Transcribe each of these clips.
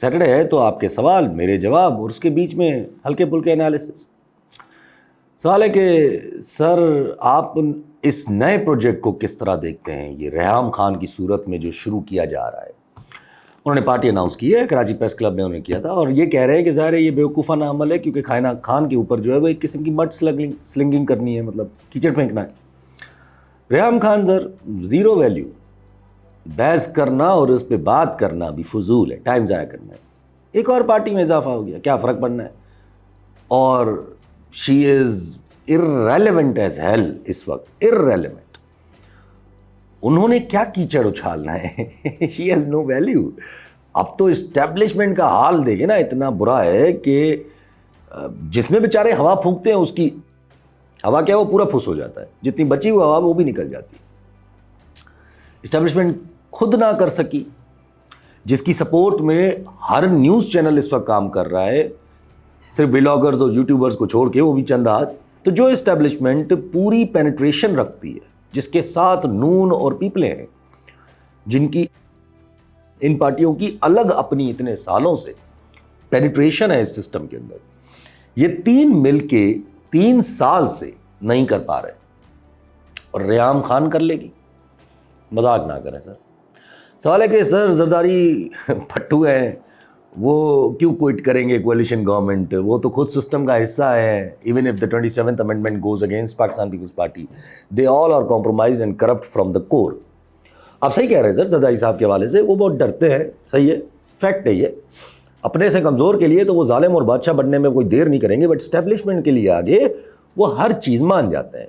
Saturday है तो आपके सवाल, मेरे जवाब और उसके बीच में हल्के फुल्के एनालिसिस। सवाल है कि सर आप इस नए प्रोजेक्ट को किस तरह देखते हैं, ये रेहम खान की सूरत में जो शुरू किया जा रहा है। उन्होंने पार्टी अनाउंस की है, कराची प्रेस क्लब में उन्होंने किया था, और ये कह रहे हैं कि ज़ाहिर है ये बेवकूफ़ाना अमल है क्योंकि खान के ऊपर जो है वो एक किस्म की मड स्लिंगिंग करनी है, मतलब कीचड़ फेंकना है। Reham Khan sir zero value, बहस करना और उस पर बात करना भी फजूल है, टाइम ज़ाया करना है। एक और पार्टी में इजाफा हो गया, क्या फ़र्क पड़ना है। और she is irrelevant as hell इस वक्त, इर्रेलेवेंट। उन्होंने क्या कीचड़ उछालना है शी हैज़ नो वैल्यू। अब तो इस्टेब्लिशमेंट का हाल देखे ना, इतना बुरा है कि जिसमें बेचारे हवा फूंकते हैं उसकी हवा क्या वो पूरा फुस हो जाता है, जितनी बची हुई हवा वो भी निकल जाती है। इस्टेब्लिशमेंट खुद ना कर सकी, जिसकी सपोर्ट में हर न्यूज़ चैनल इस वक्त काम कर रहा है, सिर्फ व्लॉगर्स और यूट्यूबर्स को छोड़ के, वो भी चंद हाथ। तो जो इस्टेब्लिशमेंट पूरी पेनिट्रेशन रखती है, जिसके साथ नून और पीपले हैं, जिनकी इन पार्टियों की अलग अपनी इतने सालों से पेनिट्रेशन है इस सिस्टम के अंदर, ये तीन मिलके 3 साल से नहीं कर पा रहे, और रेहम खान कर लेगी। मजाक ना करें सर। सवाल है कि सर जरदारी फट्टू हैं, वो क्यों क्विट करेंगे कोalition गवर्नमेंट, वो तो खुद सिस्टम का हिस्सा है। Even if the 27th amendment goes against Pakistan People's Party, they all are compromise and corrupt from the core. आप सही कह रहे हैं सर जरदारी साहब के हवाले से, वो बहुत डरते हैं, सही है, फैक्ट है ये। अपने से कमज़ोर के लिए तो वो जालिम और बादशाह बनने में कोई देर नहीं करेंगे, बट इस्टेब्लिशमेंट के लिए आगे वो हर चीज़ मान जाते हैं।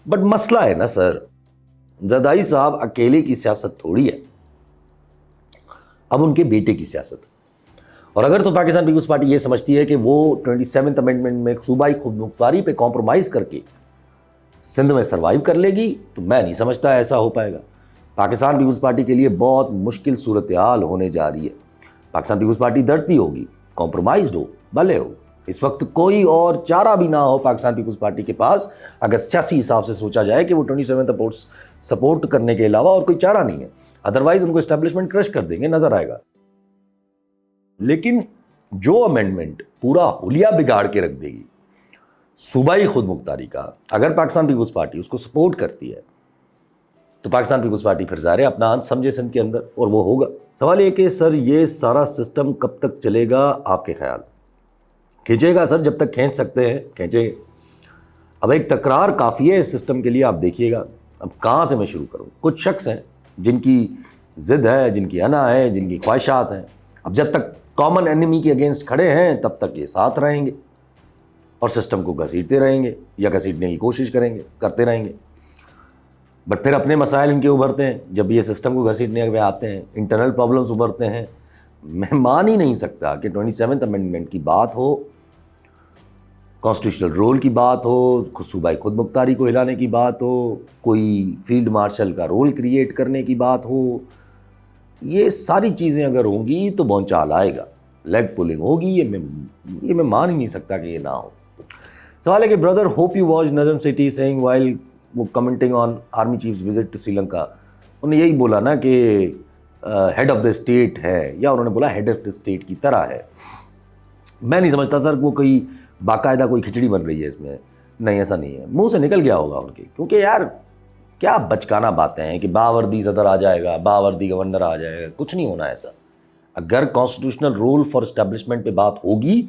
बट मसला है ना सर, जरदारी साहब अकेले की सियासत थोड़ी है, अब उनके बेटे की सियासत। और अगर तो पाकिस्तान पीपल्स पार्टी ये समझती है कि वो 27th अमेंडमेंट में सूबाई खुदमुख्तारी पे कॉम्प्रोमाइज़ करके सिंध में सर्वाइव कर लेगी, तो मैं नहीं समझता ऐसा हो पाएगा। पाकिस्तान पीपल्स पार्टी के लिए बहुत मुश्किल सूरत हाल होने जा रही है। पाकिस्तान पीपल्स पार्टी डरती होगी, कॉम्प्रोमाइज़ हो, भले हो। इस वक्त कोई और चारा भी ना हो पाकिस्तान पीपल्स पार्टी के पास, अगर सियासी हिसाब से सोचा जाए कि वो 27th सपोर्ट करने के अलावा और कोई चारा नहीं है। अदरवाइज उनको एस्टेब्लिशमेंट क्रश कर देंगे, नजर आएगा। लेकिन जो अमेंडमेंट पूरा हुलिया बिगाड़ के रख देगी सूबाई खुद मुख्तारी का, अगर पाकिस्तान पीपल्स पार्टी उसको सपोर्ट करती है, तो पाकिस्तान पीपल्स पार्टी फिर ज़ाहिर है अपना अंत समझे सिंध के अंदर, और वो होगा। सवाल ये कि सर ये सारा सिस्टम कब तक चलेगा, आपके ख्याल? खींचेगा सर, जब तक खींच सकते हैं खींचेंगे। अब एक तकरार काफ़ी है इस सिस्टम के लिए, आप देखिएगा। अब कहाँ से मैं शुरू करूँ? कुछ शख्स हैं जिनकी ज़िद है, जिनकी अना है, जिनकी ख्वाहिशात हैं। अब जब तक कॉमन एनिमी के अगेंस्ट खड़े हैं तब तक ये साथ रहेंगे और सिस्टम को घसीटते रहेंगे या घसीटने की कोशिश करते रहेंगे। बट फिर अपने मसाइल इनके उभरते हैं, जब ये सिस्टम को घसीटने पे आते हैं, इंटरनल प्रॉब्लम्स उभरते हैं। मैं मान ही नहीं सकता कि 27th अमेंडमेंट की बात हो, कॉन्स्टिट्यूशनल रोल की बात हो, सूबाई खुद मुख्तारी को हिलाने की बात हो, कोई फील्ड मार्शल का रोल क्रिएट करने की बात हो। ये सारी चीज़ें अगर होंगी तो भौंचाल आएगा, लेग पुलिंग होगी। ये मैं मान ही नहीं सकता कि ये ना हो। सवाल है कि brother hope you watch Najam Sethi saying while वो commenting on army chief's visit to Sri Lanka. उन्होंने यही बोला ना कि हेड ऑफ द स्टेट है, या उन्होंने बोला हेड ऑफ द स्टेट की तरह है। मैं नहीं समझता सर वो कोई बाकायदा कोई खिचड़ी बन रही है इसमें, नहीं ऐसा नहीं है, मुंह से निकल गया होगा उनके। क्योंकि यार क्या बचकाना बातें हैं कि बावर्दी सदर आ जाएगा, बावर्दी गवर्नर आ जाएगा, कुछ नहीं होना ऐसा। अगर कॉन्स्टिट्यूशनल रोल फॉर एस्टेब्लिशमेंट पे बात होगी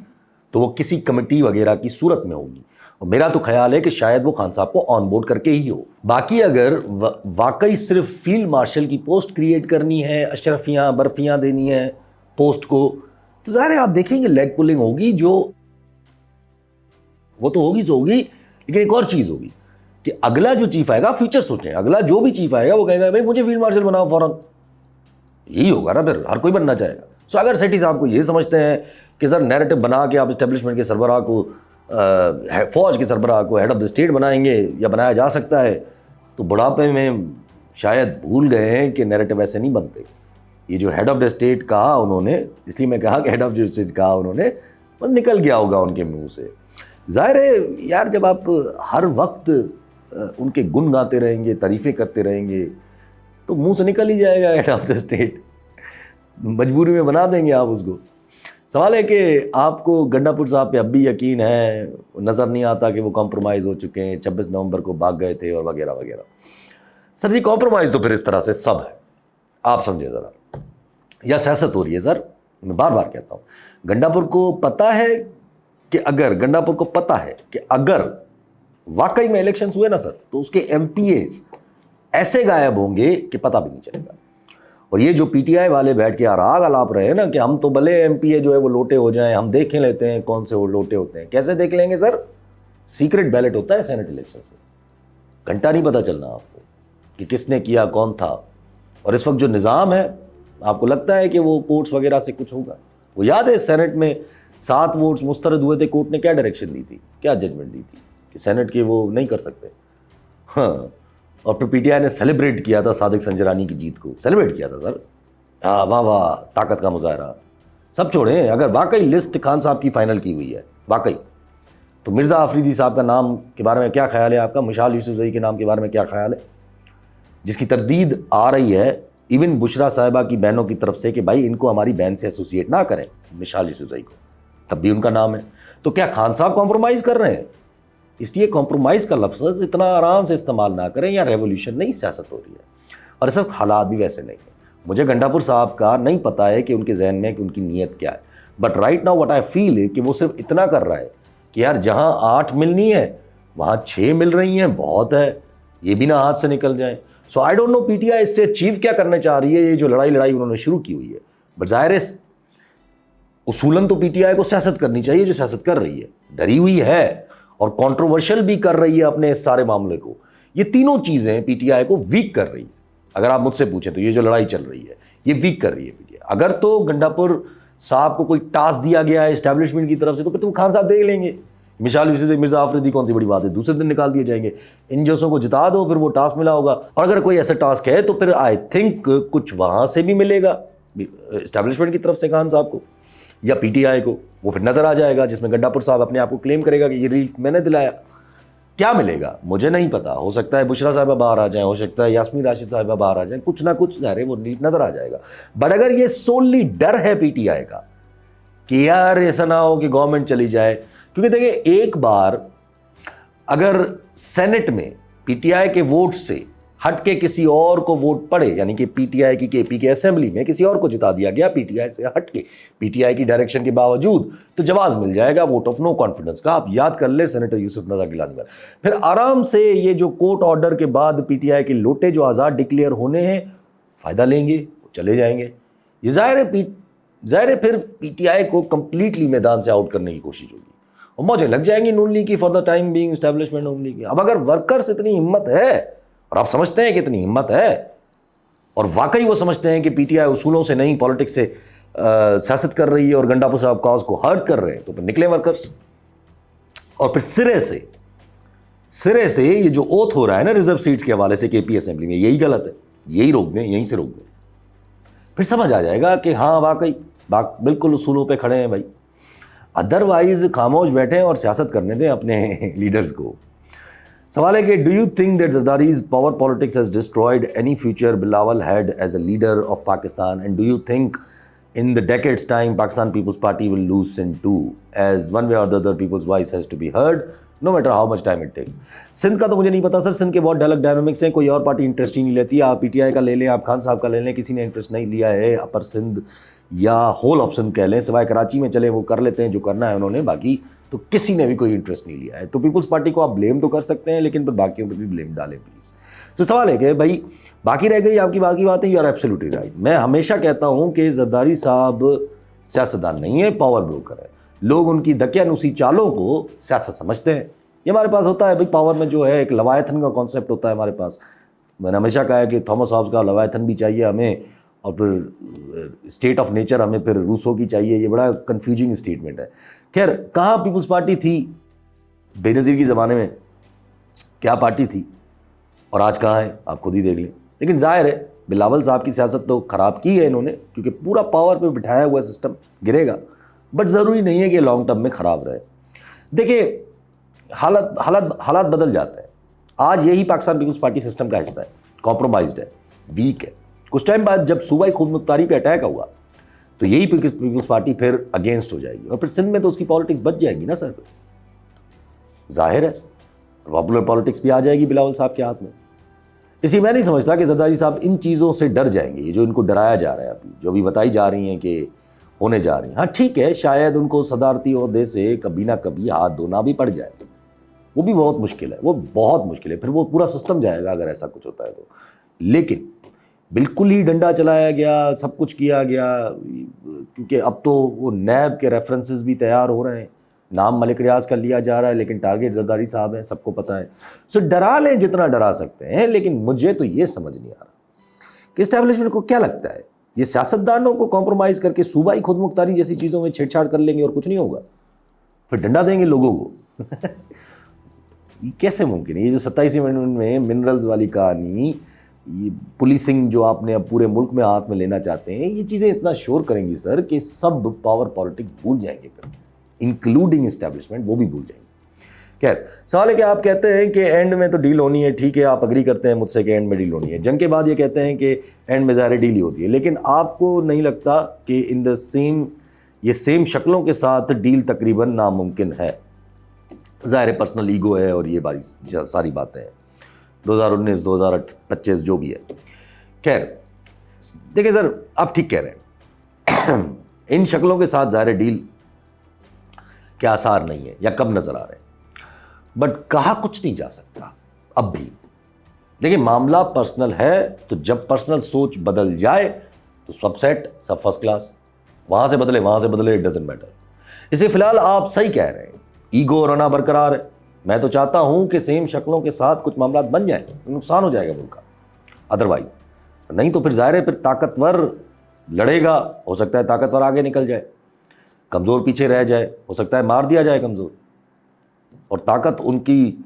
तो वो किसी कमेटी वगैरह की सूरत में होगी, और मेरा तो ख्याल है कि शायद वो खान साहब को ऑन बोर्ड करके ही हो। बाकी अगर वाकई सिर्फ फील्ड मार्शल की पोस्ट क्रिएट करनी है, अशरफियाँ बर्फियाँ देनी है पोस्ट को, तो ज़ाहिर है आप देखेंगे लेग पुलिंग होगी, जो वो तो होगी सो होगी। लेकिन एक और चीज़ होगी कि अगला जो चीफ आएगा, फ्यूचर सोचें, अगला जो भी चीफ आएगा वो कहेगा भाई मुझे फील्ड मार्शल बनाओ फौरन। यही होगा ना, फिर हर कोई बनना चाहेगा। सो अगर सेठी साहब को ये समझते हैं कि सर नैरेटिव बना के आप इस्टेब्लिशमेंट के सरबराह को, फौज के सरबराह को हेड ऑफ द स्टेट बनाएंगे या बनाया जा सकता है, तो बुढ़ापे में शायद भूल गए हैं कि नैरेटिव ऐसे नहीं बनते। ये जो हेड ऑफ द स्टेट कहा उन्होंने, इसलिए मैं कहा कि हेड ऑफ द स्टेट कहा उन्होंने, बस निकल गया होगा उनके मुंह से। ज़ाहिर है यार, जब आप हर वक्त उनके गुण गाते रहेंगे, तारीफ़ें करते रहेंगे, तो मुंह से निकल ही जाएगा हेड ऑफ द स्टेट। मजबूरी में बना देंगे आप उसको। सवाल है कि आपको गंडापुर साहब पे अब भी यकीन है, नज़र नहीं आता कि वो कॉम्प्रोमाइज़ हो चुके हैं, 26 नवंबर को भाग गए थे और वगैरह वगैरह। सर जी कॉम्प्रोमाइज़ तो फिर इस तरह से सब है, आप समझे ज़रा, या सियासत हो रही है सर। मैं बार बार कहता हूँ, गंडापुर को पता है कि अगर वाकई में इलेक्शंस हुए ना सर, तो उसके एमपीएस ऐसे गायब होंगे कि पता भी नहीं चलेगा। और ये जो पीटीआई वाले बैठ के आराग अलाप रहे हैं ना कि हम तो भले एमपीए जो है वो लोटे हो जाएं, हम देख लेते हैं कौन से वो लोटे होते हैं। कैसे देख लेंगे सर? सीक्रेट बैलेट होता है सेनेट इलेक्शन में, घंटा नहीं पता चलना आपको कि किसने किया, कौन था। और इस वक्त जो निज़ाम है, आपको लगता है कि वो कोर्ट्स वगैरह से कुछ होगा? वो याद है सेनेट में 7 वोट्स मुस्तरद हुए थे, कोर्ट ने क्या डायरेक्शन दी थी, क्या जजमेंट दी थी कि सेनेट के वो नहीं कर सकते। हाँ, और फिर पीटीआई ने सेलिब्रेट किया था सादिक संजरानी की जीत को, सेलिब्रेट किया था सर। हाँ वाह वाह, ताकत का मुजाहरा। सब छोड़ें, अगर वाकई लिस्ट खान साहब की फाइनल की हुई है वाकई, तो मिर्ज़ा अफरीदी साहब का नाम के बारे में क्या ख्याल है आपका? मुशाल यूसुफजई के नाम के बारे में क्या ख्याल है, जिसकी तरदीद आ रही है इवन बुशरा साहिबा की बहनों की तरफ से कि भाई इनको हमारी बहन से एसोसिएट ना करें, मिशाल यूसुफजई को, तब भी उनका नाम है। तो क्या खान साहब कॉम्प्रोमाइज़ कर रहे हैं? इसलिए कॉम्प्रोमाइज़ का लफ्ज़ इतना आराम से इस्तेमाल ना करें, या रेवोल्यूशन नहीं, सियासत हो रही है। और इस वक्त हालात भी वैसे नहीं है। मुझे गंडापुर साहब का नहीं पता है कि उनके जहन में कि उनकी नीयत क्या है, but right now what I feel है कि वो सिर्फ इतना कर रहा है कि यार जहाँ 8 मिलनी है वहाँ 6 मिल रही हैं, बहुत है, ये भी ना हाथ से निकल जाए। सो आई डोंट नो पीटीआई इससे अचीव क्या करना चाह रही है, ये जो लड़ाई उन्होंने शुरू की हुई है। बट ज़ाहिर है उसूलन तो पीटीआई को सियासत करनी चाहिए, जो सियासत कर रही है, डरी हुई है और कंट्रोवर्शियल भी कर रही है अपने इस सारे मामले को। ये तीनों चीज़ें पीटीआई को वीक कर रही है। अगर आप मुझसे पूछें तो ये जो लड़ाई चल रही है ये वीक कर रही है पीटीआई। अगर तो गंडापुर साहब को कोई टास्क दिया गया है एस्टैब्लिशमेंट की तरफ से, तो फिर तो खान साहब देख लेंगे। मिसाल यूसुफ मिर्जा आफरीदी कौन सी बड़ी बात है, दूसरे दिन निकाल दिए जाएंगे। इन जैसों को जिता दो, फिर वो टास्क मिला होगा। और अगर कोई ऐसा टास्क है तो फिर आई थिंक कुछ वहाँ से भी मिलेगा एस्टैब्लिशमेंट की तरफ से खान साहब को या पीटीआई को, वो फिर नजर आ जाएगा, जिसमें गंडापुर साहब अपने आप को क्लेम करेगा कि ये रिलीफ मैंने दिलाया। क्या मिलेगा मुझे नहीं पता, हो सकता है बुशरा साहिबा बाहर आ जाए, हो सकता है यास्मीन राशिद साहिबा बाहर आ जाए, कुछ ना कुछ ज़ाहिर है वो रिलीफ नजर आ जाएगा। बट अगर ये सोनली डर है पीटीआई का कि यार ऐसा ना हो कि गवर्नमेंट चली जाए, क्योंकि देखिए एक बार अगर सेनेट में पीटीआई के वोट से हट के किसी और को वोट पड़े, यानी कि पीटीआई की केपी के असेंबली में किसी और को जिता दिया गया पीटीआई से हट के, पीटीआई की डायरेक्शन के बावजूद, तो जवाब मिल जाएगा वोट ऑफ नो कॉन्फिडेंस का। आप याद कर ले सेनेटर यूसुफ नज़र गिलानी का। फिर आराम से ये जो कोर्ट ऑर्डर के बाद पीटीआई के लोटे जो आज़ाद डिक्लेयर होने हैं, फ़ायदा लेंगे, चले जाएंगे। ये जाहिर है फिर पीटीआई को कंप्लीटली मैदान से आउट करने की कोशिश होगी और मौजें लग जाएंगी नून लीग की for the time being establishment Noon league की। अब अगर वर्कर्स इतनी हिम्मत है, और आप समझते हैं कि इतनी हिम्मत है, और वाकई वो समझते हैं कि पीटीआई उसूलों से नहीं पॉलिटिक्स से सियासत कर रही है और गंडापुर साहब कॉज को हर्ट कर रहे हैं, तो फिर निकले वर्कर्स और फिर सिरे से ये जो ओथ हो रहा है ना रिजर्व सीट्स के हवाले से केपी असेंबली में, यही गलत है, यही रोक दें, यहीं से रोक दें। फिर समझ आ जाएगा कि हाँ वाकई बिल्कुल उसूलों पे खड़े हैं भाई। अदरवाइज खामोश बैठे और सियासत करने दें अपने लीडर्स को। सवाल है कि do you think that Zardari's power politics has destroyed any future Bilawal had as a leader of Pakistan, and do you think in the decades time Pakistan People's Party will lose Sindh too, as one way or the other people's voice has to be heard no matter how much time it takes? Sindh का तो मुझे नहीं पता sir, Sindh के बहुत dynamics हैं, कोई और पार्टी इंटरेस्ट ही नहीं लेती। आप पीटीआई का ले लें, आप खान साहब का ले लें, किसी ने इंटरेस्ट नहीं लिया है अपर सिंध या होल ऑफ सिंध कह लें, सिवाय कराची में चले वो कर लेते हैं जो करना है उन्होंने, बाकी तो किसी ने भी कोई इंटरेस्ट नहीं लिया है। तो पीपल्स पार्टी को आप ब्लेम तो कर सकते हैं, लेकिन फिर बाकियों पर भी ब्लेम डालें प्लीज़। तो सवाल है कि भाई बाकी रह गई आपकी बाकी बातें, यू आर एब्सोल्युटली राइट। मैं हमेशा कहता हूँ कि जरदारी साहब सियासतदान नहीं है, पावर ब्रोकर है। लोग उनकी दकियानुसी चालों को सियासत समझते हैं। ये हमारे पास होता है भाई, पावर में जो है एक लवायथन का कॉन्सेप्ट होता है हमारे पास। मैंने हमेशा कहा है कि थॉमस हॉब्स का लवायथन भी चाहिए हमें, और फिर स्टेट ऑफ नेचर हमें फिर रूसो की चाहिए। ये बड़ा कन्फ्यूजिंग स्टेटमेंट है। खैर, कहाँ पीपल्स पार्टी थी बेनज़ीर की ज़माने में, क्या पार्टी थी, और आज कहाँ है आप खुद ही देख लें। लेकिन जाहिर है बिलावल साहब की सियासत तो ख़राब की है इन्होंने, क्योंकि पूरा पावर पे बिठाया हुआ सिस्टम गिरेगा। बट ज़रूरी नहीं है कि लॉन्ग टर्म में ख़राब रहे। देखिए हालात बदल जाते हैं। आज यही पाकिस्तान पीपल्स पार्टी सिस्टम का हिस्सा है, कॉम्प्रोमाइज्ड है, वीक है। कुछ टाइम बाद जब सूबाई खुद मुख्तारी पे अटैक हुआ तो यही पीपल्स पार्टी फिर अगेंस्ट हो जाएगी और फिर सिंध में तो उसकी पॉलिटिक्स बच जाएगी ना सर, जाहिर है पॉपुलर पॉलिटिक्स भी आ जाएगी बिलावल साहब के हाथ में। इसी मैं नहीं समझता कि जरदारी साहब इन चीज़ों से डर जाएंगे, ये जो इनको डराया जा रहा है अभी, जो अभी बताई जा रही हैं कि होने जा रही हैं। हाँ ठीक है, शायद उनको सदारती ओहदे से कभी ना कभी हाथ धोना भी पड़ जाए, वो भी बहुत मुश्किल है, वो बहुत मुश्किल है, फिर वो पूरा सिस्टम जाएगा अगर ऐसा कुछ होता है तो। लेकिन बिल्कुल ही डंडा चलाया गया, सब कुछ किया गया, क्योंकि अब तो वो नैब के रेफरेंसेस भी तैयार हो रहे हैं, नाम मलिक रियाज का लिया जा रहा है, लेकिन टारगेट जरदारी साहब हैं, सबको पता है। सो डरा लें जितना डरा सकते हैं, लेकिन मुझे तो ये समझ नहीं आ रहा कि इस्टेब्लिशमेंट को क्या लगता है, ये सियासतदानों को कॉम्प्रोमाइज़ करके सूबाई खुद मुख्तारी जैसी चीज़ों में छेड़छाड़ कर लेंगे और कुछ नहीं होगा, फिर डंडा देंगे लोगों को। ये कैसे मुमकिन है? ये जो 27 अमेंडमेंट में मिनरल्स वाली कहानी, ये पुलिसिंग जो आपने अब पूरे मुल्क में हाथ में लेना चाहते हैं, ये चीज़ें इतना शोर करेंगी सर कि सब पावर पॉलिटिक्स भूल जाएंगे, फिर इंक्लूडिंग इस्टेब्लिशमेंट वो भी भूल जाएंगे। खैर, सवाल है कि आप कहते हैं कि एंड में तो डील होनी है, ठीक है, आप अग्री करते हैं मुझसे कि एंड में डील होनी है। जंग के बाद ये कहते हैं कि एंड में ज़ाहिर डील ही होती है, लेकिन आपको नहीं लगता कि इन द सेम शक्लों के साथ डील तकरीबन नामुमकिन है? ज़ाहिर पर्सनल ईगो है और ये सारी बातें हैं, 2019 2025 जो भी है। खैर देखिए सर, आप ठीक कह रहे हैं, इन शक्लों के साथ ज़ाहिर डील के आसार नहीं है या कब नज़र आ रहे हैं, बट कहा कुछ नहीं जा सकता अब भी। देखिए मामला पर्सनल है, तो जब पर्सनल सोच बदल जाए तो सब सेट, सब फर्स्ट क्लास, वहाँ से बदले, इट डजेंट मैटर। इसे फिलहाल आप सही कह रहे हैं, ईगो और अना बरकरार है। मैं तो चाहता हूँ कि सेम शक्लों के साथ कुछ मामला बन जाए, नुकसान हो जाएगा मुल्क का अदरवाइज, नहीं तो फिर ज़ाहिर है फिर ताकतवर लड़ेगा, हो सकता है ताकतवर आगे निकल जाए, कमज़ोर पीछे रह जाए, हो सकता है मार दिया जाए कमज़ोर, और ताकत उनकी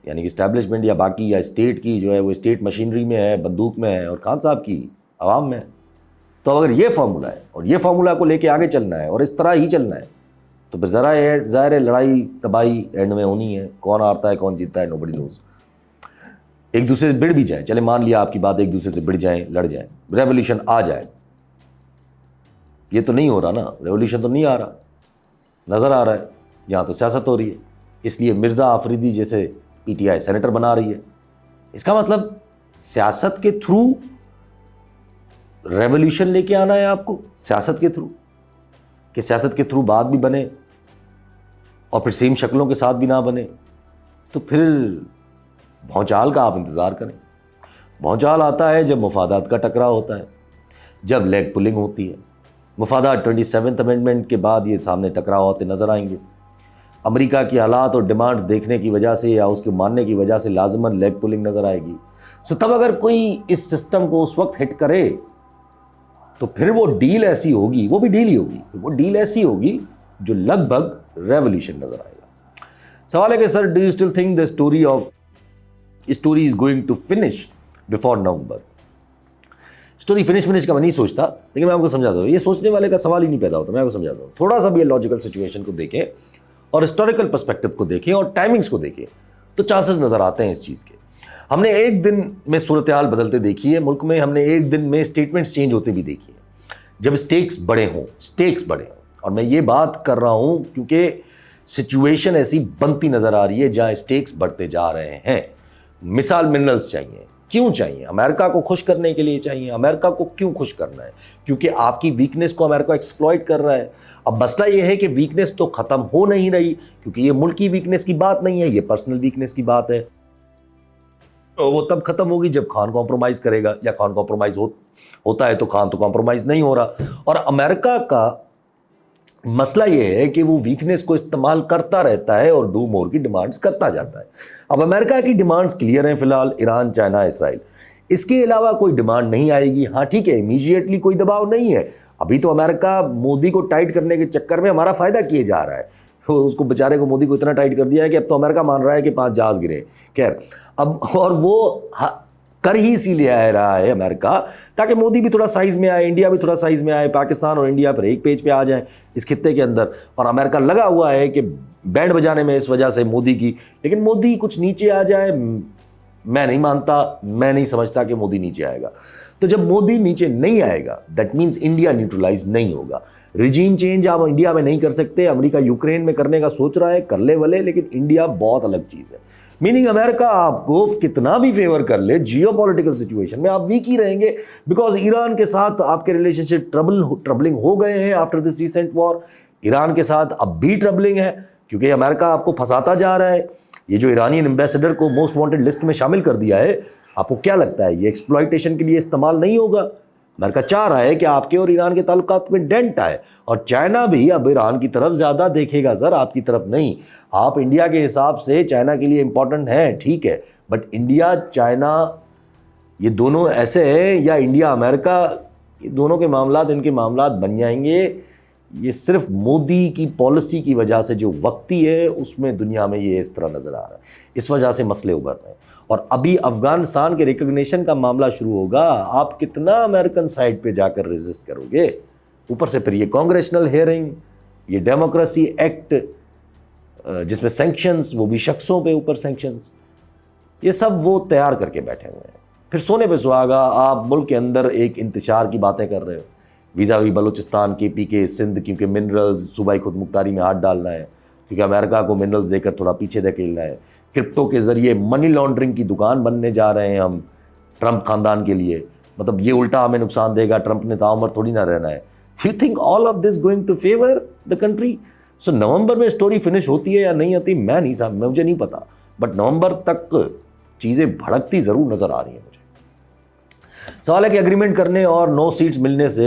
यानी कि इस्टेब्लिशमेंट या बाकी या स्टेट की जो है वो स्टेट मशीनरी में है, बंदूक में है, और खान साहब की आवाम में है। तो अगर ये फार्मूला है और ये फार्मूला को लेके आगे चलना है और इस तरह ही चलना है, तो फिर ज़रा ज़ाहिर है लड़ाई तबाही एंड में होनी है। कौन हारता है कौन जीतता है नोबडी नोज़। एक दूसरे से भिड़ भी जाए, चले मान लिया आपकी बात, एक दूसरे से भिड़ जाएं, लड़ जाएं, रेवोल्यूशन आ जाए, ये तो नहीं हो रहा ना, रेवोल्यूशन तो नहीं आ रहा, नज़र आ रहा है यहाँ तो सियासत हो रही है, इसलिए मिर्ज़ा आफरीदी जैसे PTI सेनेटर बना रही है। इसका मतलब सियासत के थ्रू रेवोल्यूशन लेके आना है आपको, सियासत के थ्रू, कि सियासत के थ्रू बात भी बने और फिर सेम शक्लों के साथ भी ना बने, तो फिर भौचाल का आप इंतज़ार करें। भौचाल आता है जब मुफादात का टकराव होता है, जब लेग पुलिंग होती है। मुफादात 27th अमेंडमेंट के बाद ये सामने टकराव होते नज़र आएंगे। अमेरिका की हालात और डिमांड्स देखने की वजह से या उसके मानने की वजह से लाजमन लेग पुलिंग नज़र आएगी। सो तब अगर कोई इस सिस्टम को उस वक्त हिट करे तो फिर वो डील ऐसी होगी, वो भी डील ही होगी, वो डील ऐसी होगी जो लगभग रेवोल्यूशन नज़र आएगा। सवाल है कि sir, do you still think the story is going to finish before November? Story finish का मैं नहीं सोचता, लेकिन मैं आपको समझाता हूँ, ये सोचने वाले का सवाल ही नहीं पैदा होता। मैं आपको समझाता हूँ, थोड़ा सा भी लॉजिकल सिचुएशन को देखें और हिस्टोरिकल पर्सपेक्टिव को देखें और टाइमिंग्स को देखें तो चांसेस नज़र आते हैं इस चीज़ के। हमने एक दिन में सूरत हाल बदलते देखी है मुल्क में, हमने एक दिन में स्टेटमेंट्स चेंज होते भी देखी है जब स्टेक्स बड़े हों। और मैं ये बात कर रहा हूँ क्योंकि सिचुएशन ऐसी बनती नज़र आ रही है जहाँ स्टेक्स बढ़ते जा रहे हैं। मिसाल मिनरल्स चाहिए, क्यों चाहिए? अमेरिका को खुश करने के लिए चाहिए। अमेरिका को क्यों खुश करना है? क्योंकि आपकी वीकनेस को अमेरिका एक्सप्लॉइट कर रहा है। अब मसला ये है कि वीकनेस तो ख़त्म हो नहीं रही, क्योंकि ये मुल्क की वीकनेस की बात नहीं है, ये पर्सनल वीकनेस की बात है। तो वो तब ख़त्म होगी जब खान कॉम्प्रोमाइज़ करेगा, या खान कॉम्प्रोमाइज़ होता है तो खान तो कॉम्प्रोमाइज़ नहीं हो रहा। और अमेरिका का मसला ये है कि वो वीकनेस को इस्तेमाल करता रहता है और डू मोर की डिमांड्स करता जाता है। अब अमेरिका की डिमांड्स क्लियर हैं फिलहाल, ईरान, चाइना, इसराइल, इसके अलावा कोई डिमांड नहीं आएगी। हाँ ठीक है, इमीडिएटली कोई दबाव नहीं है। अभी तो अमेरिका मोदी को टाइट करने के चक्कर में हमारा फ़ायदा किए जा रहा है। उसको बेचारे को, मोदी को इतना टाइट कर दिया है कि अब तो अमेरिका मान रहा है कि 5 जहाज़ गिरे। खैर अब, और वो कर ही इसीलिए आ रहा है अमेरिका, ताकि मोदी भी थोड़ा साइज़ में आए, इंडिया भी थोड़ा साइज़ में आए, पाकिस्तान और इंडिया पर एक पेज पे आ जाए इस खित्ते के अंदर। और अमेरिका लगा हुआ है कि बैंड बजाने में इस वजह से मोदी की, लेकिन मोदी कुछ नीचे आ जाए, मैं नहीं मानता, मैं नहीं समझता कि मोदी नीचे आएगा। तो जब मोदी नीचे नहीं आएगा दैट मीन्स इंडिया न्यूट्रलाइज नहीं होगा। रिजीम चेंज आप इंडिया में नहीं कर सकते, अमेरिका यूक्रेन में करने का सोच रहा है, कर ले भले, लेकिन इंडिया बहुत अलग चीज़ है। मीनिंग अमेरिका आपको कितना भी फेवर कर ले, जियोपॉलिटिकल सिचुएशन में आप वीक ही रहेंगे, बिकॉज ईरान के साथ आपके रिलेशनशिप ट्रबलिंग हो गए हैं after this recent war. Iran के साथ अब भी ट्रबलिंग है क्योंकि अमेरिका आपको फंसाता जा रहा है। ये जो ईरानियन एम्बेसडर को मोस्ट वांटेड लिस्ट में शामिल कर दिया है, आपको क्या लगता है ये एक्सप्लॉइटेशन के लिए इस्तेमाल नहीं होगा? अमेरिका चाह रहा है कि आपके और ईरान के ताल्लुकात में डेंट आए, और चाइना भी अब ईरान की तरफ ज़्यादा देखेगा सर, आपकी तरफ नहीं। आप इंडिया के हिसाब से चाइना के लिए इंपॉर्टेंट हैं, ठीक है, बट इंडिया चाइना ये दोनों ऐसे हैं, या इंडिया अमेरिका, ये दोनों के मामलात इनके मामलात बन जाएंगे। ये सिर्फ मोदी की पॉलिसी की वजह से जो वक्ती है उसमें दुनिया में ये इस तरह नज़र आ रहा है, इस वजह से मसले उभर रहे हैं। और अभी अफगानिस्तान के रिकग्निशन का मामला शुरू होगा, आप कितना अमेरिकन साइड पे जाकर रेजिस्ट करोगे? ऊपर से फिर ये कांग्रेशनल हियरिंग, ये डेमोक्रेसी एक्ट जिसमें सैंक्शंस, वो भी शख्सों पे ऊपर सैंक्शंस, ये सब वो तैयार करके बैठे हुए हैं। फिर सोने पे सुहागा आप मुल्क के अंदर एक इंतशार की बातें कर रहे हो, वीज़ावी बलूचिस्तान, KPK, सिंध, क्योंकि मिनरल्स, सूबाई खुद मुख्तारी में हाथ डालना है, क्योंकि अमेरिका को मिनरल्स देकर थोड़ा पीछे धकेलना है। क्रिप्टो के ज़रिए मनी लॉन्ड्रिंग की दुकान बनने जा रहे हैं हम ट्रंप ख़ानदान के लिए, मतलब ये उल्टा हमें नुकसान देगा, ट्रंप ने ताउम्र थोड़ी ना रहना है। You think all of this going to favour the country? So November में स्टोरी फिनिश होती है या नहीं होती मैं नहीं साहब, मुझे नहीं पता, बट नवंबर तक चीज़ें भड़कती ज़रूर नज़र आ रही हैं मुझे। सवाल है कि एग्रीमेंट करने और 9 सीट्स मिलने से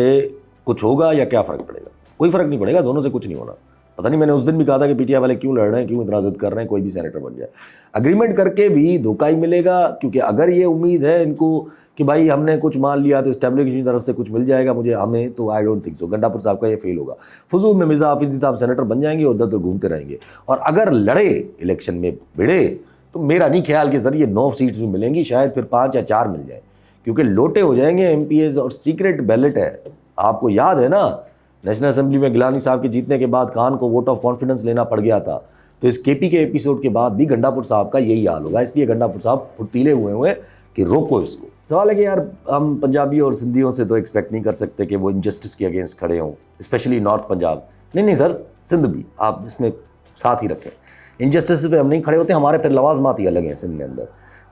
कुछ होगा या क्या फ़र्क पड़ेगा? कोई फ़र्क नहीं पड़ेगा, दोनों से कुछ नहीं होना। पता नहीं, मैंने उस दिन भी कहा था कि PTI वाले क्यों लड़ रहे हैं, क्यों इतना जिद कर रहे हैं, कोई भी सेनेटर बन जाए। एग्रीमेंट करके भी धोखा ही मिलेगा, क्योंकि अगर ये उम्मीद है इनको कि भाई हमने कुछ मान लिया तो इस्टेब्लिशमेंट की तरफ से कुछ मिल जाएगा हमें, तो I don't think so. Gandapur साहब का ये फेल होगा। फजूल में मिर्ज़ा हाफिज़ साहब सेनेटर बन जाएंगे, उधर तो घूमते रहेंगे, और अगर लड़े इलेक्शन में भिड़े तो मेरा नहीं ख्याल के ज़रिए 9 सीट्स भी मिलेंगी, शायद फिर 5 या 4 मिल जाए, क्योंकि लोटे हो जाएंगे MPs, और सीक्रेट बैलेट है। आपको याद है ना, नेशनल असेंबली में गिलानी साहब के जीतने के बाद खान को वोट ऑफ कॉन्फिडेंस लेना पड़ गया था, तो इस KP के एपिसोड के बाद भी गंडापुर साहब का यही हाल होगा। इसलिए गंडापुर साहब फुर्तीले हुए कि रोको इसको। सवाल है कि यार हम पंजाबी और सिंधियों से तो एक्सपेक्ट नहीं कर सकते कि वो इनजस्टिस के अगेंस्ट खड़े हों, स्पेशली नॉर्थ पंजाब। नहीं सर, सिंध भी आप इसमें साथ ही रखें। इनजस्टिस पे हम नहीं खड़े होते, हमारे फिर लवाजमात ही अलग हैं सिंध के अंदर,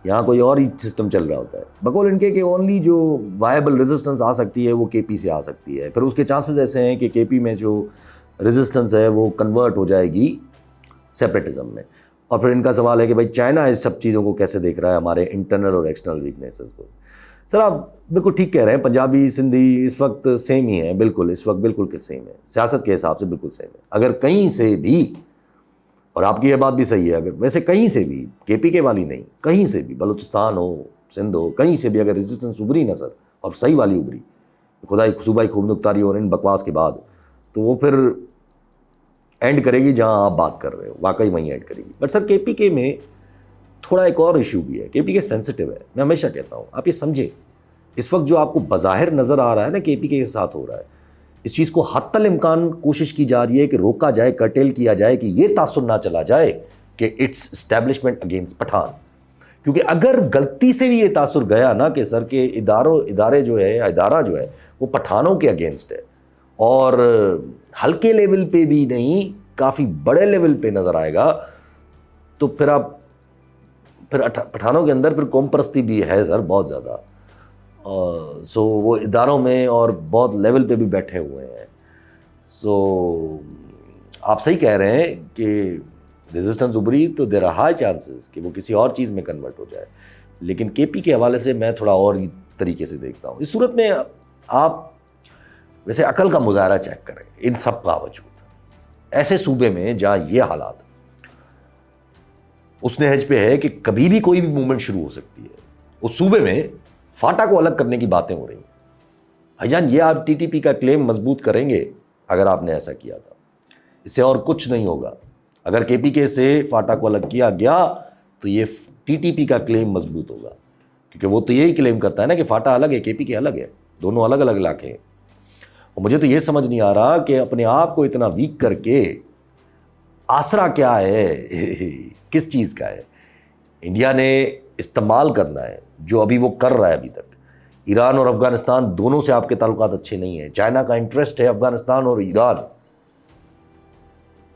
यहाँ कोई और ही सिस्टम चल रहा होता है। बकौल इनके कि ओनली जो वायबल रेजिस्टेंस आ सकती है वो KP से आ सकती है। फिर उसके चांसेस ऐसे हैं कि KP में जो रेजिस्टेंस है वो कन्वर्ट हो जाएगी सेपरेटिज्म में। और फिर इनका सवाल है कि भाई चाइना इस सब चीज़ों को कैसे देख रहा है, हमारे इंटरनल और एक्सटर्नल वीकनेसेस को। सर आप बिल्कुल ठीक कह रहे हैं, पंजाबी सिंधी इस वक्त सेम ही है, बिल्कुल इस वक्त बिल्कुल सेम है, सियासत के हिसाब से बिल्कुल सेम है। अगर कहीं से भी, और आपकी ये बात भी सही है, अगर वैसे कहीं से भी KPK वाली नहीं, कहीं से भी बलूचिस्तान हो, सिंध हो, कहीं से भी अगर रेजिस्टेंस उभरी ना सर, और सही वाली उभरी, खुदाई सूबाई खूब मुख्तारी और इन बकवास के बाद, तो वो फिर एंड करेगी जहां आप बात कर रहे हो, वाकई वहीं एंड करेगी। बट सर KPK में थोड़ा एक और इशू भी है। KPK सेंसिटिव है, मैं हमेशा कहता हूँ, आप ये समझें। इस वक्त जो आपको बज़ाहिर नज़र आ रहा है ना KPK के साथ हो रहा है, इस चीज़ को हत्तल इम्कान कोशिश की जा रही है कि रोका जाए, कर्टेल किया जाए, कि ये तासुर ना चला जाए कि इट्स एस्टेब्लिशमेंट अगेंस्ट पठान। क्योंकि अगर गलती से भी ये तासुर गया ना कि सर के इदारा जो है वो पठानों के अगेंस्ट है, और हल्के लेवल पे भी नहीं, काफ़ी बड़े लेवल पे नज़र आएगा, तो फिर पठानों के अंदर फिर कौम परस्ती भी है सर बहुत ज़्यादा। सो वो इदारों में और बहुत लेवल पे भी बैठे हुए हैं। सो आप सही कह रहे हैं कि रेजिस्टेंस उभरी तो देयर आर हाई चांसेस कि वो किसी और चीज़ में कन्वर्ट हो जाए, लेकिन KP के हवाले से मैं थोड़ा और ही तरीके से देखता हूँ। इस सूरत में आप वैसे अकल का मुजाहरा चेक करें, इन सब का बावजूद ऐसे सूबे में जहाँ ये हालात उस नहज पे है कि कभी भी कोई भी मूवमेंट शुरू हो सकती है, उस सूबे में फाटा को अलग करने की बातें हो रही हैं। भाईजान ये आप TTP का क्लेम मजबूत करेंगे अगर आपने ऐसा किया था, इससे और कुछ नहीं होगा। अगर KPK से फाटा को अलग किया गया तो ये TTP का क्लेम मजबूत होगा, क्योंकि वो तो यही क्लेम करता है ना कि फाटा अलग है, KPK अलग है, दोनों अलग अलग इलाके हैं। और मुझे तो ये समझ नहीं आ रहा कि अपने आप को इतना वीक करके आसरा क्या है किस चीज़ का है। इंडिया ने इस्तेमाल करना है, जो अभी वो कर रहा है अभी तक। ईरान और अफगानिस्तान दोनों से आपके ताल्लुकात अच्छे नहीं हैं। चाइना का इंटरेस्ट है अफगानिस्तान और ईरान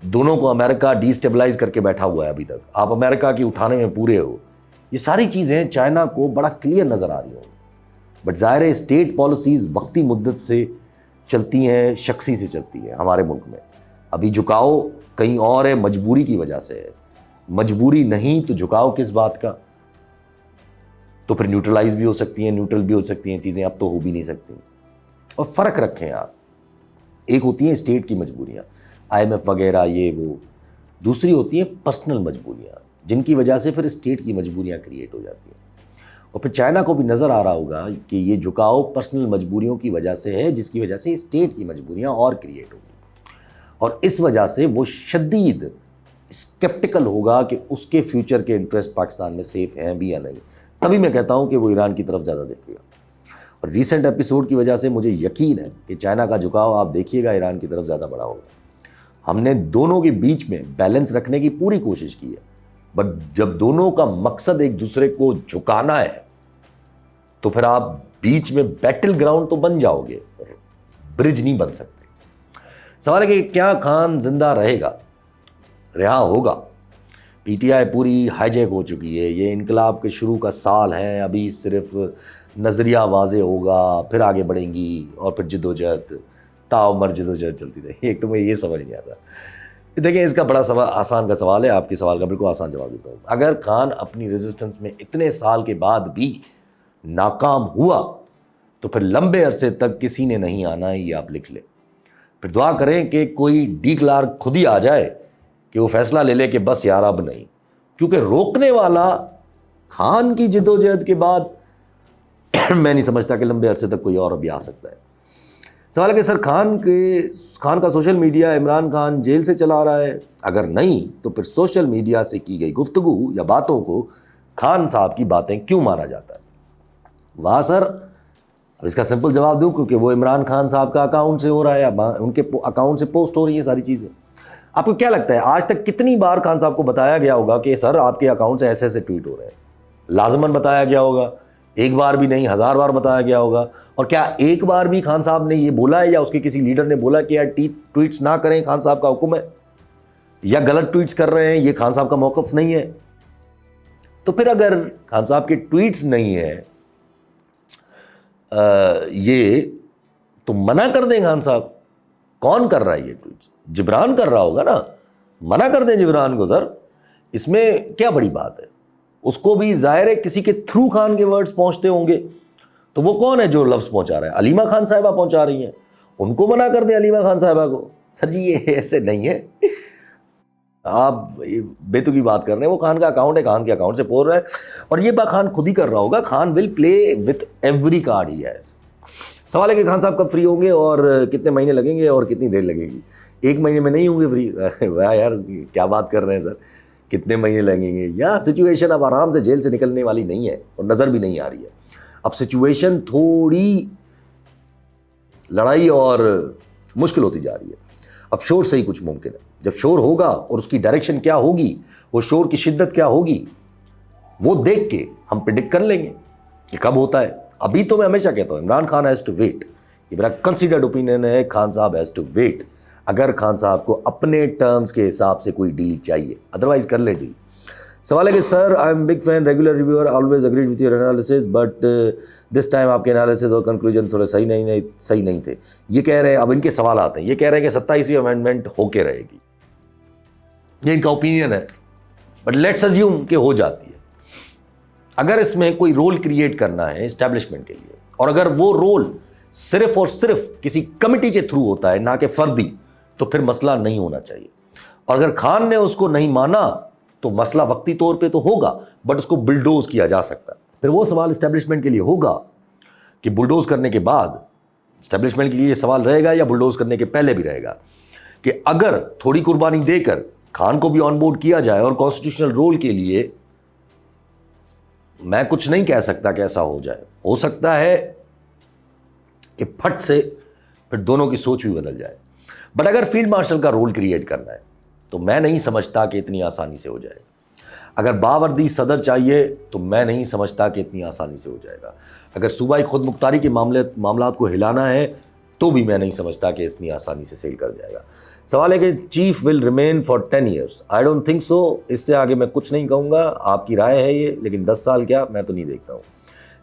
दोनों को अमेरिका डिस्टेबलाइज करके बैठा हुआ है अभी तक। आप अमेरिका की उठाने में पूरे हो। ये सारी चीज़ें चाइना को बड़ा क्लियर नज़र आ रही होंगी, बट ज़ाहिर है स्टेट पॉलिसीज़ वक्ती मुद्दत से चलती हैं, शख्सी से चलती हैं। हमारे मुल्क में अभी झुकाव कहीं और है, मजबूरी की वजह से है। मजबूरी नहीं तो झुकाव किस बात का? तो फिर न्यूट्रलाइज भी हो सकती हैं, न्यूट्रल भी हो सकती हैं चीज़ें, अब तो हो भी नहीं सकती। और फ़र्क रखें आप, एक होती हैं स्टेट की मजबूरियाँ, IMF वगैरह ये वो, दूसरी होती हैं पर्सनल मजबूरियाँ, जिनकी वजह से फिर स्टेट की मजबूरियाँ क्रिएट हो जाती हैं। और फिर चाइना को भी नज़र आ रहा होगा कि ये झुकाव पर्सनल मजबूरियों की वजह से है, जिसकी वजह से स्टेट की मजबूरियाँ और क्रिएट होगी, और इस वजह से वो शदीद स्केप्टिकल होगा कि उसके फ्यूचर के इंटरेस्ट पाकिस्तान में सेफ हैं भी या नहीं। तभी मैं कहता हूँ कि वो ईरान की तरफ ज़्यादा देखेगा। और रीसेंट एपिसोड की वजह से मुझे यकीन है कि चाइना का झुकाव आप देखिएगा ईरान की तरफ ज़्यादा बड़ा होगा। हमने दोनों के बीच में बैलेंस रखने की पूरी कोशिश की है, बट जब दोनों का मकसद एक दूसरे को झुकाना है तो फिर आप बीच में बैटल ग्राउंड तो बन जाओगे, ब्रिज नहीं बन सकते। सवाल है कि क्या खान जिंदा रहेगा, रिहा होगा? PTI पूरी हाईजैक हो चुकी है। ये इनकलाब के शुरू का साल है, अभी सिर्फ नज़रिया वाजे होगा, फिर आगे बढ़ेंगी और फिर जिद्दोजहद ताउमर जिद्दोजहद चलती रहेगी। एक तो मुझे ये समझ नहीं आता। देखिए, इसका बड़ा सवाल, आसान का सवाल है, आपके सवाल का बिल्कुल आसान जवाब देता हूँ। अगर खान अपनी रेजिस्टेंस में इतने साल के बाद भी नाकाम हुआ तो फिर लंबे अरसे तक किसी ने नहीं आना है, ये आप लिख लें। फिर दुआ करें कि कोई डिक्लार खुद ही आ जाए कि वो फैसला ले ले कि बस यार अब नहीं, क्योंकि रोकने वाला खान की जिद्दोजहद के बाद मैं नहीं समझता कि लंबे अरसे तक कोई और अभी आ सकता है। सवाल है कि सर खान का social media Imran Khan jail से चला रहा है? अगर नहीं तो फिर सोशल मीडिया से की गई गुफ्तगू या बातों को खान साहब की बातें क्यों माना जाता है? वाह सर, अब इसका सिंपल जवाब दूं, क्योंकि वो इमरान खान साहब का अकाउंट से हो रहा है या उनके अकाउंट से पोस्ट हो रही है सारी चीज़ें। आपको क्या लगता है आज तक कितनी बार खान साहब को बताया गया होगा कि सर आपके अकाउंट से ऐसे ऐसे ट्वीट हो रहे हैं? लाजमन बताया गया होगा, एक बार भी नहीं 1000 बार बताया गया होगा। और क्या एक बार भी खान साहब ने ये बोला है या उसके किसी लीडर ने बोला कि यार ट्वीट्स ना करें, खान साहब का हुक्म है, या गलत ट्वीट्स कर रहे हैं, ये खान साहब का मौक़िफ़ नहीं है? तो फिर अगर खान साहब के ट्वीट्स नहीं है ये, तो मना कर दें खान साहब। कौन कर रहा है ये ट्वीट्स? जिब्रान कर रहा होगा ना, मना कर दें जिब्रान को सर, इसमें क्या बड़ी बात है? उसको भी जाहिर है किसी के थ्रू खान के वर्ड्स पहुंचते होंगे, तो वो कौन है जो लफ्ज़ पहुंचा रहा है? अलीमा खान साहिबा पहुंचा रही हैं, उनको मना कर दें अलीमा खान साहिबा को। सर जी ये ऐसे नहीं है, आप बेतुकी बात कर रहे हैं। वो खान का अकाउंट है, खान के अकाउंट से बोल रहा है, और ये बात खान खुद ही कर रहा होगा। Khan will play with every card he has. सवाल है कि खान साहब कब फ्री होंगे और कितने महीने लगेंगे और कितनी देर लगेगी? 1 महीने में नहीं होंगे फ्री। वाह यार, क्या बात कर रहे हैं सर, कितने महीने लगेंगे? या सिचुएशन अब आराम से जेल से निकलने वाली नहीं है और नज़र भी नहीं आ रही है। अब सिचुएशन थोड़ी लड़ाई और मुश्किल होती जा रही है। अब शोर से ही कुछ मुमकिन है। जब शोर होगा और उसकी डायरेक्शन क्या होगी, वो शोर की शिद्दत क्या होगी, वो देख के हम प्रिडिक्ट कर लेंगे कि कब होता है। अभी तो मैं हमेशा कहता हूँ Imran Khan has to wait. ये मेरा कंसीडर्ड ओपिनियन है, खान साहब हैज़ टू वेट। अगर खान साहब को अपने टर्म्स के हिसाब से कोई डील चाहिए, अदरवाइज कर ले डील। सवाल है कि sir I am big fan, regular reviewer, always agreed with your analysis, but this time आपके एनालिसिस और कंक्लूजन थोड़े सही नहीं थे। ये कह रहे हैं, अब इनके सवाल आते हैं, ये कह रहे हैं कि 27वीं अमेंडमेंट होके रहेगी, ये इनका ओपिनियन है, बट लेट्स अज्यूम कि हो जाती है। अगर इसमें कोई रोल क्रिएट करना है एस्टैब्लिशमेंट के लिए, और अगर वो रोल सिर्फ और सिर्फ किसी कमिटी के थ्रू होता है ना कि फर्दी, तो फिर मसला नहीं होना चाहिए। और अगर खान ने उसको नहीं माना तो मसला वक्ती तौर पे तो होगा, बट उसको बुलडोज किया जा सकता है। फिर वो सवाल एस्टैब्लिशमेंट के लिए होगा कि बुलडोज करने के बाद, एस्टैब्लिशमेंट के लिए ये सवाल रहेगा या बुलडोज करने के पहले भी रहेगा, कि अगर थोड़ी कुर्बानी देकर खान को भी ऑन बोर्ड किया जाए और कॉन्स्टिट्यूशनल रोल के लिए, मैं कुछ नहीं कह सकता कि ऐसा हो जाए। हो सकता है कि फट से फिर दोनों की सोच भी बदल जाए। बट अगर फील्ड मार्शल का रोल क्रिएट करना है तो मैं नहीं समझता कि इतनी आसानी से हो जाए। अगर बावर्दी सदर चाहिए तो मैं नहीं समझता कि इतनी आसानी से हो जाएगा। अगर सूबाई खुद मुख्तारी के मामलात को हिलाना है तो भी मैं नहीं समझता कि इतनी आसानी से सेल कर जाएगा। सवाल है कि chief will remain for 10 years. I don't think so. इससे आगे मैं कुछ नहीं कहूँगा, आपकी राय है ये, लेकिन 10 साल क्या, मैं तो नहीं देखता हूँ।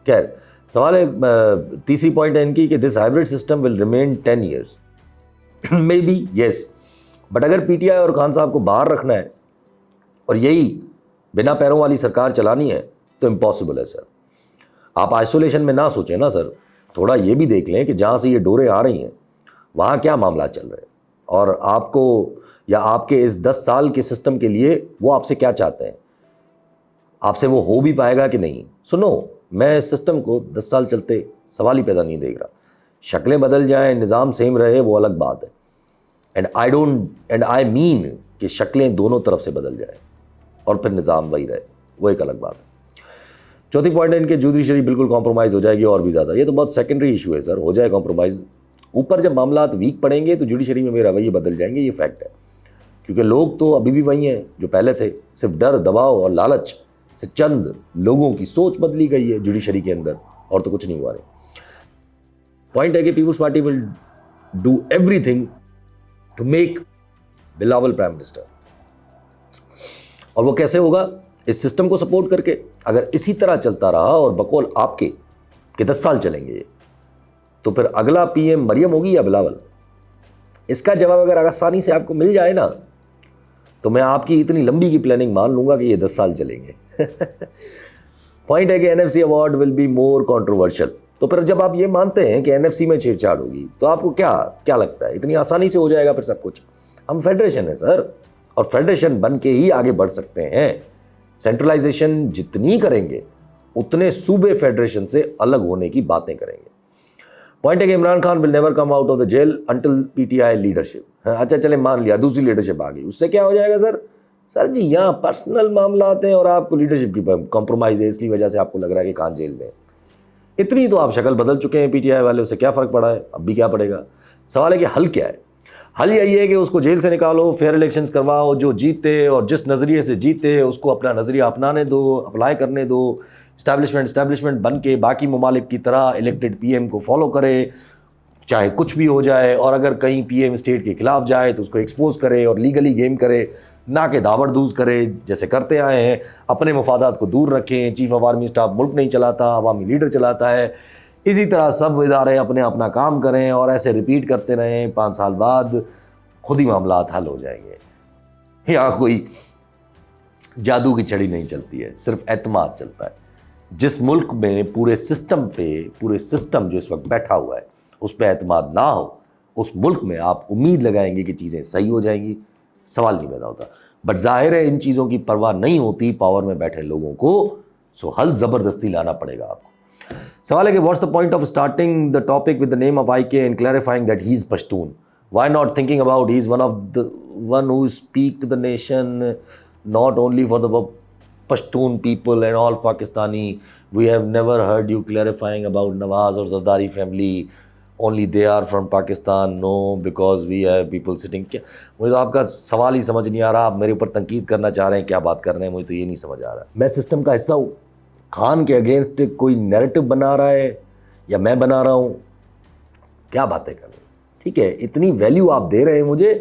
खैर, सवाल है तीसरी पॉइंट है इनकी कि this hybrid system will remain 10 years. May be yes, but अगर पीटीआई और खान साहब को बाहर रखना है और यही बिना पैरों वाली सरकार चलानी है तो इम्पॉसिबल है सर। आप आइसोलेशन में ना सोचें ना सर, थोड़ा ये भी देख लें कि जहाँ से ये डोरें आ रही हैं वहाँ क्या मामला चल रहे हैं, और आपको या आपके इस 10 साल के सिस्टम के लिए वो आपसे क्या चाहते हैं, आपसे वो हो भी पाएगा कि नहीं। सुनो, मैं इस सिस्टम को 10 साल चलते सवाल ही पैदा नहीं देख रहा। शक्लें बदल जाएं, निज़ाम सेम रहे, वो अलग बात है। एंड आई मीन कि शक्लें दोनों तरफ से बदल जाएं और फिर निज़ाम वही रहे, वो एक अलग बात है। चौथी पॉइंट है इनके जुडिशरी बिल्कुल कॉम्प्रोमाइज़ हो जाएगी और भी ज़्यादा। ये तो बहुत सेकेंडरी इशू है सर, हो जाए कॉम्प्रोमाइज़। ऊपर जब मामलात वीक पड़ेंगे तो जुडिशरी में मेरे रवैये बदल जाएंगे, ये फैक्ट है। क्योंकि लोग तो अभी भी वही हैं जो पहले थे, सिर्फ डर, दबाव और लालच से चंद लोगों की सोच बदली गई है जुडिशरी के अंदर, और तो कुछ नहीं हुआ है। पॉइंट है कि People's Party will do everything to make Bilawal prime minister. और वो कैसे होगा? इस सिस्टम को सपोर्ट करके। अगर इसी तरह चलता रहा और बकौल आपके कि 10 साल चलेंगे ये, तो फिर अगला पीएम मरियम होगी या बिलावल? इसका जवाब अगर आसानी से आपको मिल जाए ना, तो मैं आपकी इतनी लंबी की प्लानिंग मान लूंगा कि ये 10 साल चलेंगे। पॉइंट है कि NFC award will be more controversial. तो फिर जब आप ये मानते हैं कि एनएफसी में छेड़छाड़ होगी, तो आपको क्या लगता है इतनी आसानी से हो जाएगा फिर सब कुछ? हम फेडरेशन है सर, और फेडरेशन बन के ही आगे बढ़ सकते हैं। सेंट्रलाइजेशन जितनी करेंगे उतने सूबे फेडरेशन से अलग होने की बातें करेंगे। पॉइंट है कि Imran Khan will never come out of the jail until PTI leadership. अच्छा चले, मान लिया दूसरी लीडरशिप आ गई, उससे क्या हो जाएगा सर? सर जी, यहाँ पर्सनल मामला आते हैं और आपको लीडरशिप की कॉम्प्रोमाइज़ है, इसलिए वजह से आपको लग रहा है कि खान जेल में। इतनी तो आप शक्ल बदल चुके हैं पीटीआई वाले, उससे क्या फ़र्क पड़ा है? अब भी क्या पड़ेगा? सवाल है कि हल क्या है? हल यही है कि उसको जेल से निकालो, फेयर इलेक्शंस करवाओ, जो जीते और जिस नज़रिए से जीते उसको अपना नज़रिया अपनाने दो, अप्लाई करने दो। इस्टेब्लिशमेंट बन के बाकी ममालिक की तरह इलेक्टेड पीएम को फॉलो करे, चाहे कुछ भी हो जाए। और अगर कहीं पीएम स्टेट के खिलाफ जाए तो उसको एक्सपोज करे और लीगली गेम करे, ना कि दावड़दूज करे जैसे करते आए हैं। अपने मफादात को दूर रखें। चीफ ऑफ आर्मी स्टाफ मुल्क नहीं चलाता, अवामी लीडर चलाता है। इसी तरह सब इदारे अपने अपना काम करें और ऐसे रिपीट करते रहें। 5 साल बाद खुद ही मामला हल हो जाएंगे। यहाँ कोई जादू की छड़ी नहीं चलती है, सिर्फ एतमाद चलता है। जिस मुल्क में पूरे सिस्टम जो इस वक्त बैठा हुआ है उस पर एतमाद ना हो, उस मुल्क में आप उम्मीद लगाएंगे कि चीज़ें सही हो जाएंगी, सवाल नहीं पैदा होता। बट जाहिर है इन चीज़ों की परवाह नहीं होती पावर में बैठे लोगों को, सो हल ज़बरदस्ती लाना पड़ेगा आपको। सवाल है कि what's the point of starting the topic with the name of IK and clarifying that he is Pashtun? Why not thinking about he is one who speak to the nation, not only for the Pashtun people and all Pakistani. We have never heard you clarifying about Nawaz or Zardari family. Only they are from Pakistan. No, because we have people sitting. मुझे तो आपका सवाल ही समझ नहीं आ रहा। आप मेरे ऊपर तनकीद करना चाह रहे हैं, क्या बात कर रहे हैं, मुझे तो ये नहीं समझ आ रहा। मैं सिस्टम का हिस्सा हूँ। खान के अगेंस्ट कोई नैरेटिव बना रहा है या मैं बना रहा हूँ? क्या बातें कर रहे हैं? ठीक है, इतनी वैल्यू आप दे रहे हैं मुझे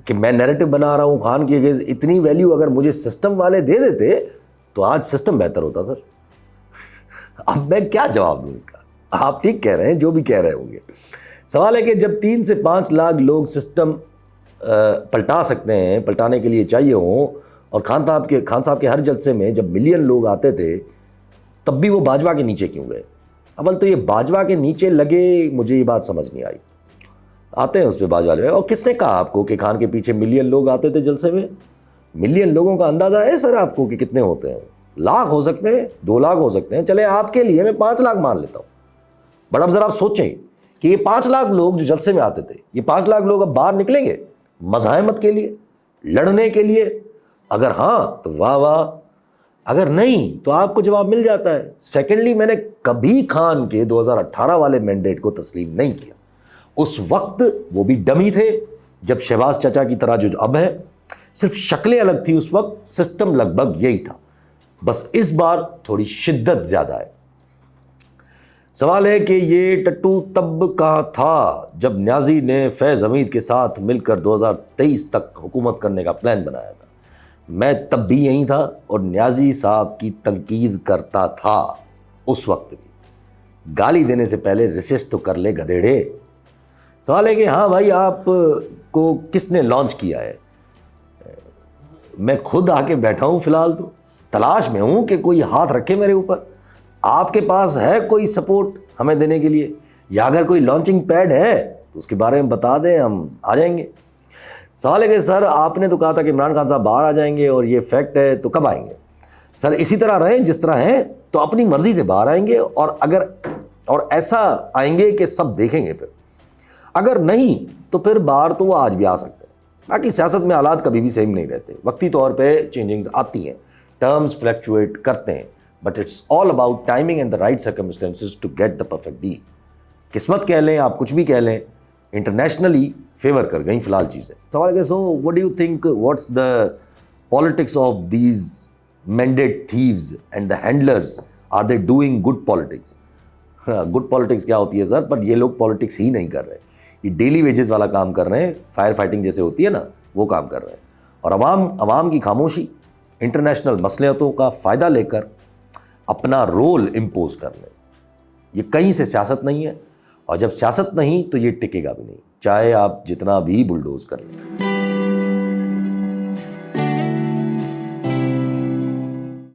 कि मैं नैरेटिव बना रहा हूँ खान की अगेंस्ट। इतनी वैल्यू अगर मुझे सिस्टम वाले दे देते तो आज सिस्टम बेहतर होता सर। अब मैं क्या जवाब दूँ इसका? आप ठीक कह रहे हैं, जो भी कह रहे होंगे। सवाल है कि जब 3 से 5 लाख लोग सिस्टम पलटा सकते हैं, पलटाने के लिए चाहिए हों, और खान साहब के हर जलसे में जब मिलियन लोग आते थे तब भी वो बाजवा के नीचे क्यों गए? अव्वल तो ये बाजवा के नीचे लगे, मुझे ये बात समझ नहीं आई। आते हैं उस पर बाजवा वाले। और किसने कहा आपको कि खान के पीछे मिलियन लोग आते थे जलसे में? मिलियन लोगों का अंदाज़ा है सर आपको कि कितने होते हैं? लाख हो सकते हैं, 2 लाख हो सकते हैं। चले आपके लिए मैं 5 लाख मान लेता हूँ। बट अब ज़रा आप सोचें कि ये 5 लाख लोग जो जलसे में आते थे, ये 5 लाख लोग अब बाहर निकलेंगे मज़ाहमत के लिए, लड़ने के लिए? अगर हाँ तो वाह वाह, अगर नहीं तो आपको जवाब मिल जाता है। सेकेंडली, मैंने कभी खान के 2018 वाले मैंडेट को तस्लीम नहीं किया। उस वक्त वो भी डमी थे, जब शहबाज चाचा की तरह जो अब है। सिर्फ शक्लें अलग थी उस वक्त, सिस्टम लगभग यही था, बस इस बार थोड़ी शिद्दत ज़्यादा है। सवाल है कि ये टट्टू तब कहाँ था जब न्याजी ने फैज़ हमीद के साथ मिलकर 2023 तक हुकूमत करने का प्लान बनाया था। मैं तब भी यहीं था और न्याजी साहब की तनकीद करता था उस वक्त भी। गाली देने से पहले रिसेस तो कर ले गधेड़े। सवाल है कि हाँ भाई, आप को किसने लॉन्च किया है? मैं खुद आके बैठा हूँ, फिलहाल तो तलाश में हूँ कि कोई हाथ रखे मेरे ऊपर। आपके पास है कोई सपोर्ट हमें देने के लिए, या अगर कोई लॉन्चिंग पैड है तो उसके बारे में बता दें, हम आ जाएंगे। सवाल है कि सर आपने तो कहा था कि इमरान खान साहब बाहर आ जाएंगे और ये फैक्ट है, तो कब आएंगे? सर इसी तरह रहें जिस तरह हैं तो अपनी मर्जी से बाहर आएंगे, और ऐसा आएंगे कि सब देखेंगे। फिर अगर नहीं तो फिर बाहर तो वो आज भी आ सकते हैं। बाकी सियासत में हालात कभी भी सेम नहीं रहते, वक्ती तौर पे चेंजिंग्स आती हैं, टर्म्स फ्लक्चुएट करते हैं, but it's all about timing and the right circumstances to get the perfect deal. किस्मत कह लें, आप कुछ भी कह लें, इंटरनेशनली फेवर कर गई फिलहाल चीज़ें। सवाल है, so what do you think, what's the politics of these mandate thieves and the handlers, are they doing good politics? Good politics क्या होती है सर? पर ये लोग पॉलिटिक्स ही नहीं कर रहे, ये डेली वेजेस वाला काम कर रहे हैं, फायर फाइटिंग जैसे होती है ना, वो काम कर रहे हैं। और अवाम की खामोशी इंटरनेशनल मसलियतों का फ़ायदा लेकर अपना रोल इम्पोज कर ले। ये कहीं से सियासत नहीं है, और जब सियासत नहीं तो ये टिकेगा भी नहीं, चाहे आप जितना भी बुलडोज कर लें।